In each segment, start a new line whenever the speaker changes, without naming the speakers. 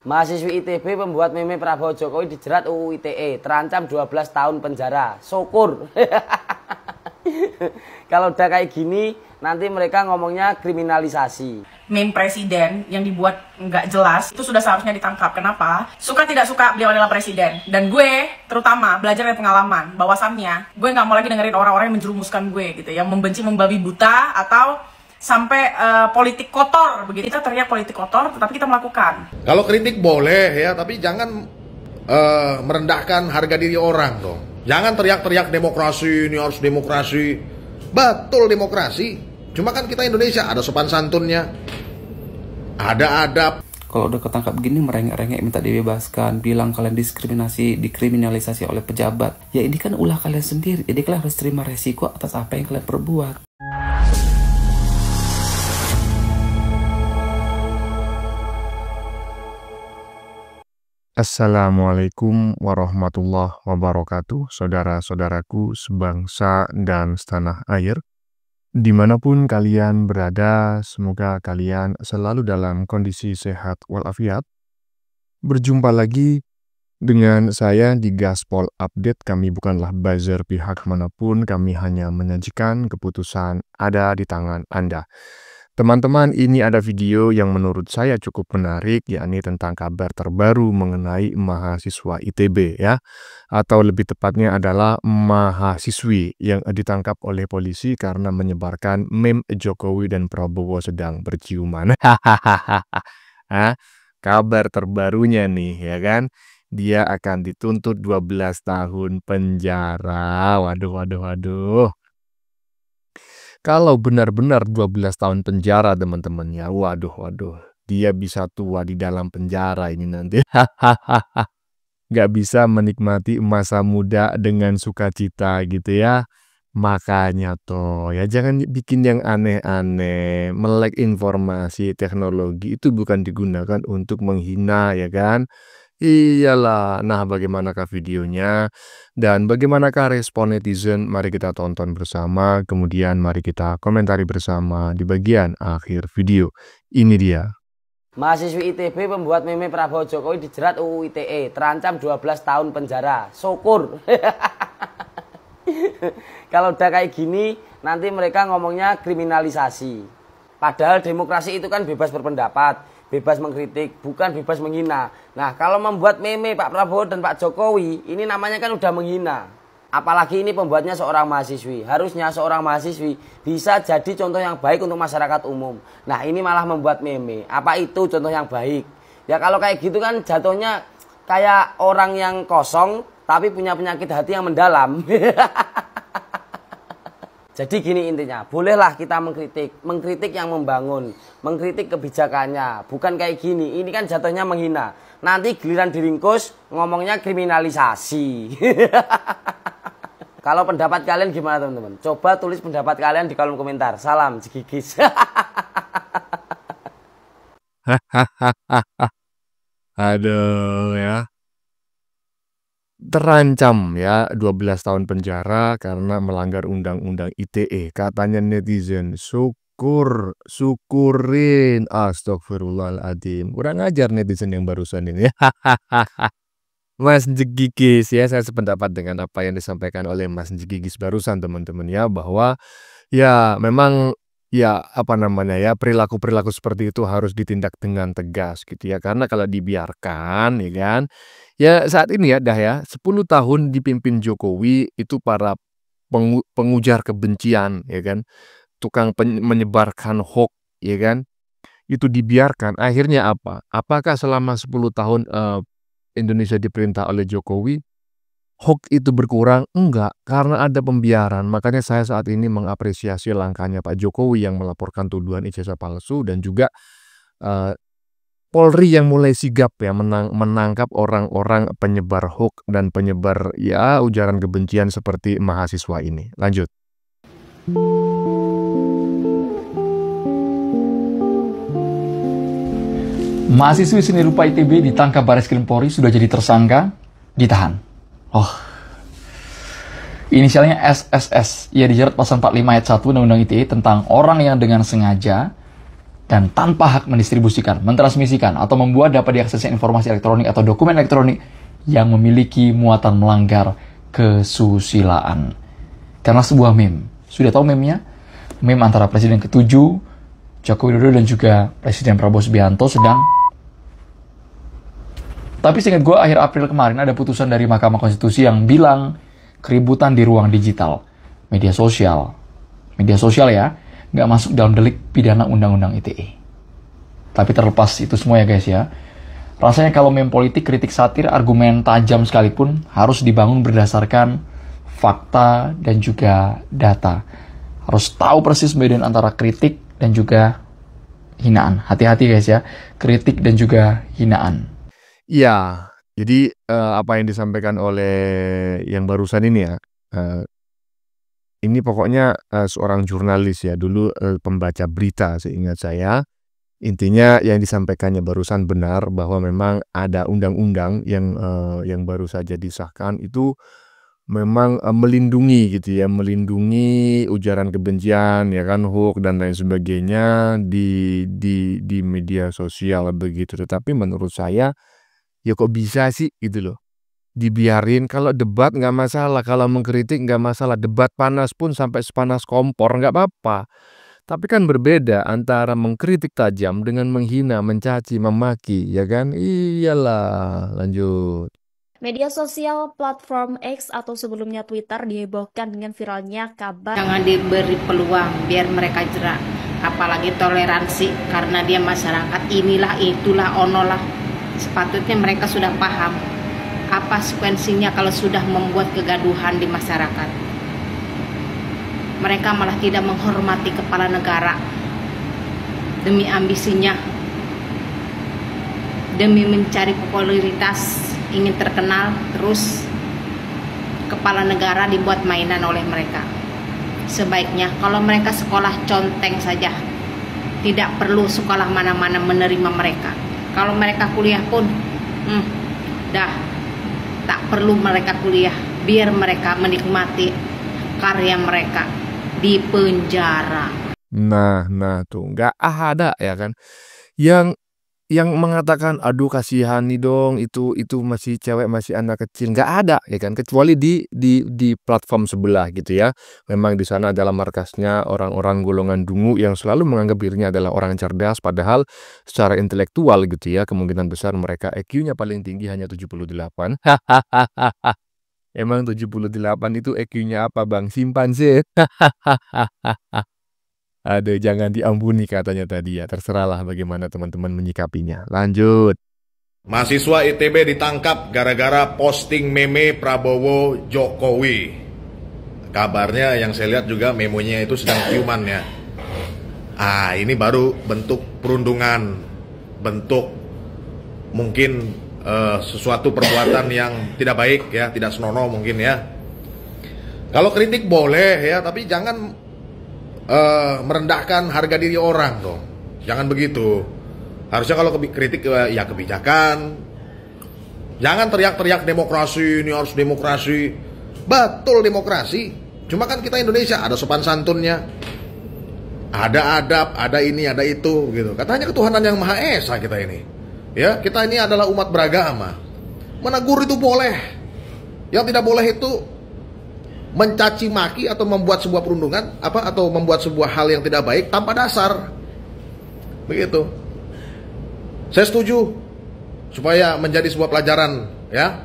Mahasiswi ITB pembuat meme Prabowo Jokowi dijerat UU ITE, terancam 12 tahun penjara. Syukur. Kalau udah kayak gini, nanti mereka ngomongnya kriminalisasi.
Meme presiden yang dibuat nggak jelas, itu sudah seharusnya ditangkap. Kenapa? Suka tidak suka, beliau adalah presiden. Dan gue, terutama, belajar dari pengalaman. Bahwasannya, gue nggak mau lagi dengerin orang-orang yang menjerumuskan gue, gitu. Yang membenci, membabi buta, atau sampai politik kotor begitu. Kita teriak politik kotor tetapi kita melakukan.
Kalau kritik boleh ya, tapi jangan merendahkan harga diri orang dong. Jangan teriak-teriak demokrasi, ini harus demokrasi. Betul demokrasi, cuma kan kita Indonesia ada sopan santunnya, ada adab.
Kalau udah ketangkap gini merengek-rengek minta dibebaskan, bilang kalian dikriminalisasi oleh pejabat. Ya ini kan ulah kalian sendiri, jadi kalian harus terima resiko atas apa yang kalian perbuat.
Assalamualaikum warahmatullahi wabarakatuh, saudara-saudaraku sebangsa dan setanah air. Dimanapun kalian berada, semoga kalian selalu dalam kondisi sehat walafiat. Berjumpa lagi dengan saya di Gaspol Update. Kami bukanlah buzzer pihak manapun, kami hanya menyajikan keputusan ada di tangan Anda. Teman-teman, ini ada video yang menurut saya cukup menarik, yakni tentang kabar terbaru mengenai mahasiswa ITB ya. Atau lebih tepatnya adalah mahasiswi yang ditangkap oleh polisi karena menyebarkan meme Jokowi dan Prabowo sedang berciuman. Kabar terbarunya nih ya kan, dia akan dituntut 12 tahun penjara. Waduh. Kalau benar-benar 12 tahun penjara teman-teman ya, waduh, dia bisa tua di dalam penjara ini nanti. Gak bisa menikmati masa muda dengan sukacita gitu ya. Makanya toh ya jangan bikin yang aneh-aneh. Melek informasi teknologi itu bukan digunakan untuk menghina ya kan. Iyalah, nah bagaimanakah videonya dan bagaimanakah respon netizen? Mari kita tonton bersama, kemudian mari kita komentari bersama di bagian akhir video. Ini dia.
Mahasiswi ITB pembuat meme Prabowo Jokowi dijerat UU ITE, terancam 12 tahun penjara. Syukur. Kalau udah kayak gini, nanti mereka ngomongnya kriminalisasi. Padahal demokrasi itu kan bebas berpendapat, bebas mengkritik, bukan bebas menghina. Nah, kalau membuat meme Pak Prabowo dan Pak Jokowi, ini namanya kan udah menghina. Apalagi ini pembuatnya seorang mahasiswi. Harusnya seorang mahasiswi bisa jadi contoh yang baik untuk masyarakat umum. Nah, ini malah membuat meme. Apa itu contoh yang baik? Ya kalau kayak gitu kan jatuhnya kayak orang yang kosong, tapi punya penyakit hati yang mendalam. Jadi gini intinya, bolehlah kita mengkritik yang membangun, mengkritik kebijakannya, bukan kayak gini, ini kan jatuhnya menghina. Nanti giliran diringkus, ngomongnya kriminalisasi. Kalau pendapat kalian gimana teman-teman? Coba tulis pendapat kalian di kolom komentar. Salam Jigigis.
Aduh ya. Terancam ya 12 tahun penjara karena melanggar undang-undang ITE. Katanya netizen, syukurin. Astagfirullahaladzim. Kurang ajar netizen yang barusan ini. Mas Jigigis ya, saya sependapat dengan apa yang disampaikan oleh Mas Jigigis barusan teman-teman ya, bahwa ya memang ya perilaku-perilaku seperti itu harus ditindak dengan tegas gitu ya, karena kalau dibiarkan ya kan ya saat ini ya 10 tahun dipimpin Jokowi itu para pengujar kebencian ya kan, tukang menyebarkan hoax ya kan, itu dibiarkan, akhirnya apa? Apakah selama 10 tahun Indonesia diperintah oleh Jokowi hoax itu berkurang? Enggak, karena ada pembiaran. Makanya saya saat ini mengapresiasi langkahnya Pak Jokowi yang melaporkan tuduhan ijazah palsu dan juga Polri yang mulai sigap ya menangkap orang-orang penyebar hoax dan penyebar ya ujaran kebencian seperti mahasiswa ini. Lanjut.
Mahasiswi seni rupa ITB ditangkap Bareskrim Polri, sudah jadi tersangka, ditahan. Inisialnya SSS. Ia dijerat pasal 45 ayat 1 Undang-Undang ITE tentang orang yang dengan sengaja dan tanpa hak mendistribusikan, mentransmisikan, atau membuat dapat diaksesnya informasi elektronik atau dokumen elektronik yang memiliki muatan melanggar kesusilaan. Karena sebuah meme, sudah tahu meme-nya? Meme antara Presiden ke-7, Joko Widodo, dan juga Presiden Prabowo Subianto sedang... Tapi seingat gue, akhir April kemarin ada putusan dari Mahkamah Konstitusi yang bilang keributan di ruang digital, media sosial ya, nggak masuk dalam delik pidana Undang-Undang ITE. Tapi terlepas itu semua ya guys ya, rasanya kalau meme politik, kritik satir, argumen tajam sekalipun harus dibangun berdasarkan fakta dan juga data. Harus tahu persis bedain antara kritik dan juga hinaan. Hati-hati guys ya, kritik dan juga hinaan.
Ya, jadi apa yang disampaikan oleh yang barusan ini ya, ini pokoknya seorang jurnalis ya, dulu pembaca berita seingat saya. Intinya yang disampaikannya barusan benar bahwa memang ada undang-undang yang baru saja disahkan itu memang melindungi gitu ya, melindungi ujaran kebencian ya kan, hoax dan lain sebagainya di media sosial begitu. Tetapi menurut saya ya kok bisa sih gitu loh, dibiarin. Kalau debat nggak masalah, kalau mengkritik nggak masalah, debat panas pun sampai sepanas kompor nggak apa-apa. Tapi kan berbeda antara mengkritik tajam dengan menghina, mencaci, memaki, ya kan? Iyalah, lanjut.
Media sosial platform X atau sebelumnya Twitter dihebohkan dengan viralnya kabar.
Jangan diberi peluang biar mereka jerak, apalagi toleransi, karena dia masyarakat inilah itulah onolah. Sepatutnya mereka sudah paham apa konsekuensinya kalau sudah membuat kegaduhan di masyarakat. Mereka malah tidak menghormati kepala negara demi ambisinya, demi mencari popularitas, ingin terkenal terus. Kepala negara dibuat mainan oleh mereka. Sebaiknya kalau mereka sekolah conteng saja, tidak perlu sekolah mana-mana menerima mereka. Kalau mereka kuliah pun dah tak perlu mereka kuliah, biar mereka menikmati karya mereka di penjara.
Nah tuh nggak ada ya kan yang mengatakan aduh kasihani dong, itu masih cewek, masih anak kecil, nggak ada ya kan, kecuali di platform sebelah gitu ya. Memang di sana adalah markasnya orang-orang golongan dungu yang selalu menganggap dirinya adalah orang cerdas, padahal secara intelektual gitu ya kemungkinan besar mereka EQ-nya paling tinggi hanya 78. Emang 78 itu EQ-nya apa bang? Simpanse. Aduh, jangan diampuni katanya tadi ya. Terserahlah bagaimana teman-teman menyikapinya. Lanjut.
Mahasiswa ITB ditangkap gara-gara posting meme Prabowo Jokowi. Kabarnya yang saya lihat juga memonya itu sedang ciuman ya. Ini baru bentuk perundungan, bentuk mungkin sesuatu perbuatan yang tidak baik ya, tidak senonoh mungkin ya. Kalau kritik boleh ya, tapi jangan merendahkan harga diri orang dong. Jangan begitu. Harusnya kalau kritik ya kebijakan. Jangan teriak-teriak demokrasi, ini harus demokrasi. Betul demokrasi. Cuma kan kita Indonesia ada sopan santunnya, ada adab, ada ini, ada itu gitu. Katanya ketuhanan yang Maha Esa kita ini. Ya, kita ini adalah umat beragama. Menegur itu boleh. Yang tidak boleh itu mencaci maki atau membuat sebuah perundungan atau membuat sebuah hal yang tidak baik tanpa dasar. Begitu. Saya setuju supaya menjadi sebuah pelajaran ya.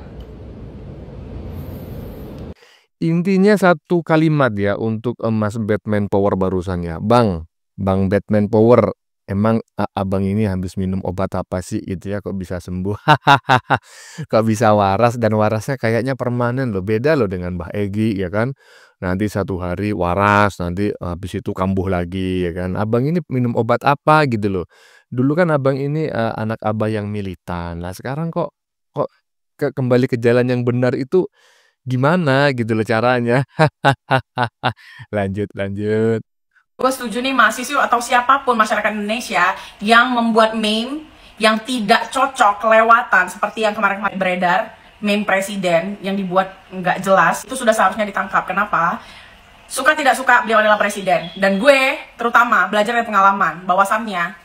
Intinya satu kalimat ya untuk Mas Batman Power barusan ya. Bang Batman Power, emang abang ini habis minum obat apa sih gitu ya, kok bisa sembuh? Kok bisa waras, dan warasnya kayaknya permanen loh, beda loh dengan Mbah Egi ya kan. Nanti satu hari waras, nanti habis itu kambuh lagi ya kan. Abang ini minum obat apa gitu loh. Dulu kan abang ini anak abah yang militan. Lah sekarang kok kembali ke jalan yang benar itu gimana gitu loh caranya. Lanjut.
Gue setuju nih mahasiswa atau siapapun masyarakat Indonesia yang membuat meme yang tidak cocok, kelewatan, seperti yang kemarin beredar, meme presiden yang dibuat nggak jelas, itu sudah seharusnya ditangkap. Kenapa? Suka tidak suka, beliau adalah presiden. Dan gue terutama belajar dari pengalaman, bahwasannya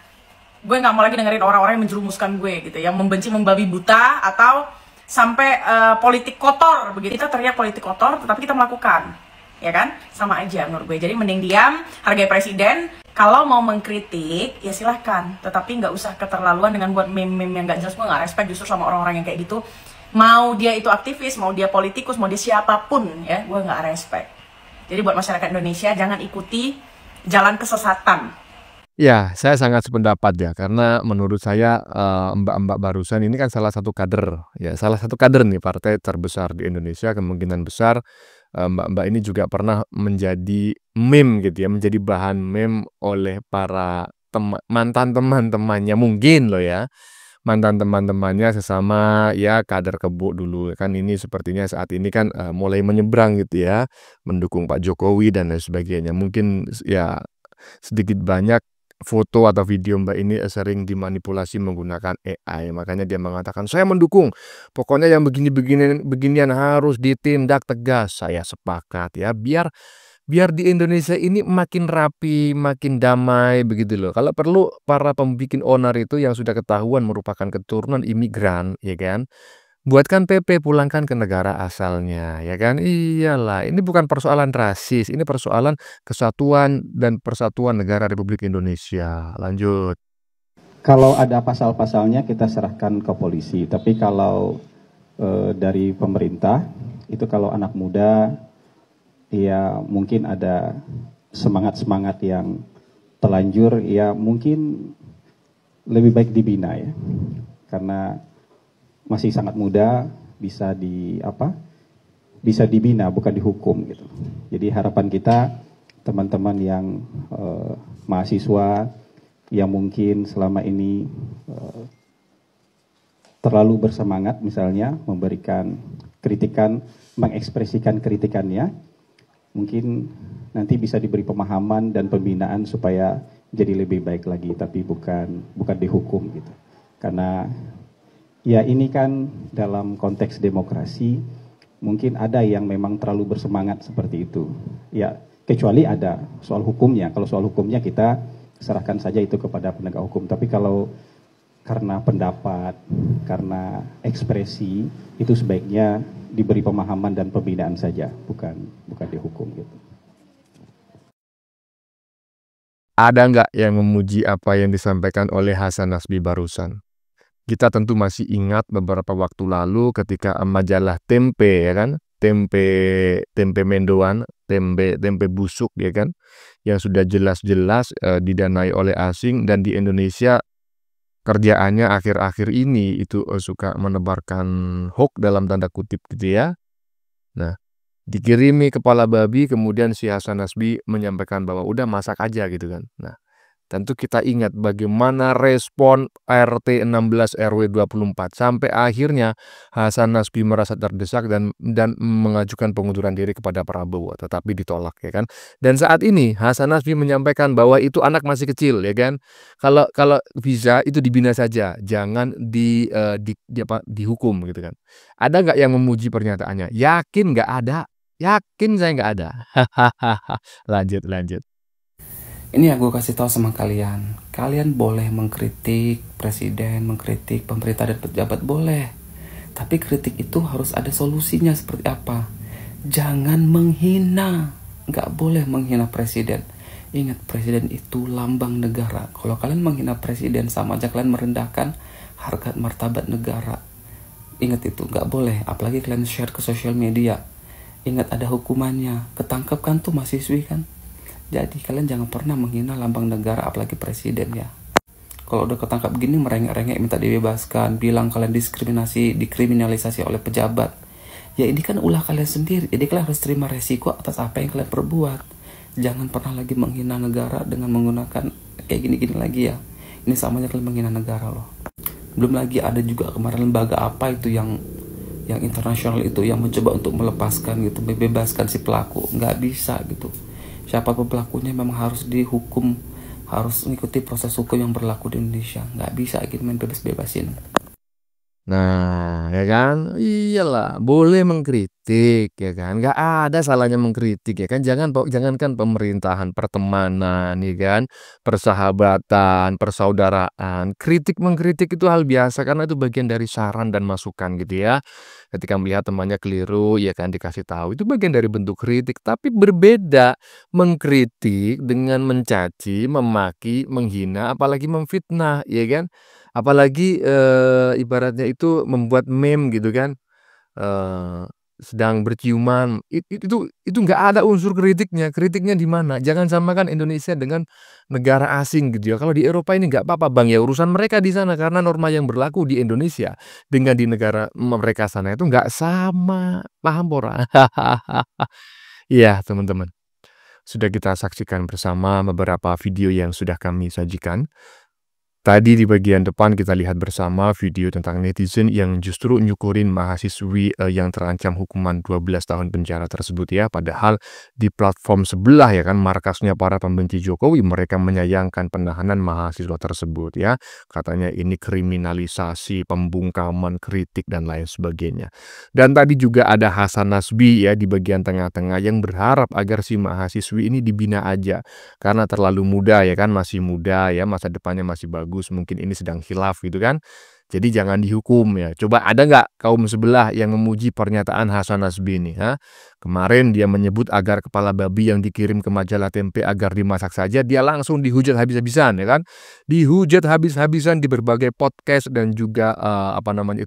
gue nggak mau lagi dengerin orang-orang yang menjerumuskan gue gitu, yang membenci, membabi buta, atau sampai politik kotor begitu. Kita teriak politik kotor tetapi kita melakukan, ya kan, sama aja menurut gue. Jadi mending diam, hargai presiden. Kalau mau mengkritik ya silahkan, tetapi nggak usah keterlaluan dengan buat meme-meme yang nggak jelas. Gue nggak respect justru sama orang-orang yang kayak gitu. Mau dia itu aktivis, mau dia politikus, mau dia siapapun, ya gue nggak respect. Jadi buat masyarakat Indonesia jangan ikuti jalan kesesatan.
Ya, saya sangat sependapat ya, karena menurut saya Mbak-mbak barusan ini kan salah satu kader, ya salah satu kader nih partai terbesar di Indonesia, kemungkinan besar Mbak-mbak ini juga pernah menjadi meme gitu ya, menjadi bahan meme oleh para mantan teman-temannya mungkin loh ya, mantan teman-temannya sesama ya kader kebo dulu kan. Ini sepertinya saat ini kan mulai menyeberang gitu ya, mendukung Pak Jokowi dan lain sebagainya. Mungkin ya sedikit banyak foto atau video Mbak ini sering dimanipulasi menggunakan AI. Makanya dia mengatakan, saya mendukung. Pokoknya yang beginian harus ditindak tegas. Saya sepakat ya. Biar di Indonesia ini makin rapi, makin damai begitu loh. Kalau perlu para pembikin onar itu yang sudah ketahuan merupakan keturunan imigran, ya kan, buatkan PP, pulangkan ke negara asalnya, ya kan. Iyalah, ini bukan persoalan rasis, ini persoalan kesatuan dan persatuan negara Republik Indonesia. Lanjut.
Kalau ada pasal-pasalnya kita serahkan ke polisi, tapi kalau dari pemerintah itu kalau anak muda ya mungkin ada semangat-semangat yang telanjur, ya mungkin lebih baik dibina ya, karena masih sangat muda, bisa dibina bukan dihukum gitu. Jadi harapan kita teman-teman yang mahasiswa yang mungkin selama ini terlalu bersemangat misalnya memberikan kritikan, mengekspresikan kritikannya, mungkin nanti bisa diberi pemahaman dan pembinaan supaya jadi lebih baik lagi, tapi bukan dihukum gitu. Karena ya ini kan dalam konteks demokrasi mungkin ada yang memang terlalu bersemangat seperti itu. Ya kecuali ada soal hukumnya. Kalau soal hukumnya kita serahkan saja itu kepada penegak hukum. Tapi kalau karena pendapat, karena ekspresi, itu sebaiknya diberi pemahaman dan pembinaan saja, bukan dihukum gitu.
Ada nggak yang memuji apa yang disampaikan oleh Hasan Nasbi barusan? Kita tentu masih ingat beberapa waktu lalu ketika majalah Tempe ya kan, tempe mendoan, tempe busuk ya kan, yang sudah jelas-jelas didanai oleh asing, dan di Indonesia kerjaannya akhir-akhir ini itu suka menebarkan hoax dalam tanda kutip gitu ya. Nah, dikirimi kepala babi, kemudian si Hasan Nasbi menyampaikan bahwa udah masak aja gitu kan. Nah, tentu kita ingat bagaimana respon RT 16 RW 24 sampai akhirnya Hasan Nasbi merasa terdesak dan mengajukan pengunduran diri kepada Prabowo, tetapi ditolak ya kan. Dan saat ini Hasan Nasbi menyampaikan bahwa itu anak masih kecil ya kan. Kalau bisa itu dibina saja, jangan dihukum gitu kan. Ada nggak yang memuji pernyataannya? Yakin nggak ada? Yakin saya nggak ada. Lanjut.
Ini yang gue kasih tahu sama kalian. Kalian boleh mengkritik presiden, mengkritik pemerintah dan pejabat, boleh. Tapi kritik itu harus ada solusinya seperti apa. Jangan menghina. Nggak boleh menghina presiden. Ingat, presiden itu lambang negara. Kalau kalian menghina presiden, sama aja kalian merendahkan harkat martabat negara. Ingat itu, nggak boleh. Apalagi kalian share ke sosial media. Ingat ada hukumannya. Ketangkep kan tuh mahasiswi kan. Jadi kalian jangan pernah menghina lambang negara, apalagi presiden ya. Kalau udah ketangkap gini merengek-rengek minta dibebaskan, bilang kalian dikriminalisasi oleh pejabat. Ya ini kan ulah kalian sendiri, jadi kalian harus terima resiko atas apa yang kalian perbuat. Jangan pernah lagi menghina negara dengan menggunakan kayak gini-gini lagi ya. Ini sama aja kalian menghina negara loh. Belum lagi ada juga kemarin lembaga apa itu yang internasional itu yang mencoba untuk melepaskan gitu, membebaskan si pelaku. Nggak bisa gitu. Siapapun pelakunya memang harus dihukum, harus mengikuti proses hukum yang berlaku di Indonesia. Nggak bisa gitu main bebas-bebasin.
Nah, ya kan? Iyalah, boleh mengkritik. mengkritik ya kan. Nggak ada salahnya mengkritik ya kan. Jangankan pemerintahan, pertemanan ya kan, persahabatan, persaudaraan. Mengkritik itu hal biasa karena itu bagian dari saran dan masukan gitu ya. Ketika melihat temannya keliru ya kan dikasih tahu. Itu bagian dari bentuk kritik, tapi berbeda mengkritik dengan mencaci, memaki, menghina, apalagi memfitnah ya kan. Apalagi ibaratnya itu membuat meme gitu kan. Sedang berciuman, itu nggak ada unsur kritiknya. Kritiknya di mana? Jangan samakan Indonesia dengan negara asing gitu ya. Kalau di Eropa ini nggak apa-apa Bang ya, urusan mereka di sana karena norma yang berlaku di Indonesia dengan di negara mereka sana itu nggak sama. Paham pora? Iya, teman-teman. Sudah kita saksikan bersama beberapa video yang sudah kami sajikan. Tadi di bagian depan kita lihat bersama video tentang netizen yang justru nyukurin mahasiswi yang terancam hukuman 12 tahun penjara tersebut ya. Padahal di platform sebelah ya kan, markasnya para pembenci Jokowi, mereka menyayangkan penahanan mahasiswa tersebut ya. Katanya ini kriminalisasi, pembungkaman, kritik dan lain sebagainya. Dan tadi juga ada Hasan Nasbi ya di bagian tengah-tengah yang berharap agar si mahasiswi ini dibina aja. Karena terlalu muda ya kan, masih muda ya, masa depannya masih bagus. Mungkin ini sedang khilaf gitu kan. Jadi jangan dihukum ya. Coba ada nggak kaum sebelah yang memuji pernyataan Hasan Nasbi ini? Ha? Kemarin dia menyebut agar kepala babi yang dikirim ke majalah Tempe agar dimasak saja, dia langsung dihujat habis-habisan ya kan. Dihujat habis-habisan di berbagai podcast dan juga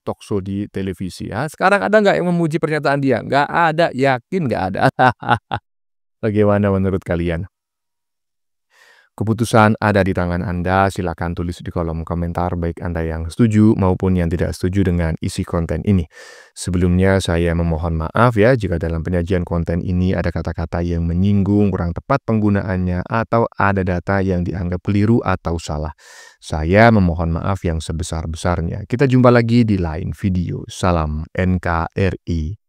talk show di televisi. Ya. Sekarang ada nggak yang memuji pernyataan dia? Nggak ada, yakin nggak ada. Bagaimana menurut kalian? Keputusan ada di tangan Anda, silakan tulis di kolom komentar baik Anda yang setuju maupun yang tidak setuju dengan isi konten ini. Sebelumnya saya memohon maaf ya jika dalam penyajian konten ini ada kata-kata yang menyinggung, kurang tepat penggunaannya, atau ada data yang dianggap keliru atau salah. Saya memohon maaf yang sebesar-besarnya. Kita jumpa lagi di lain video. Salam NKRI.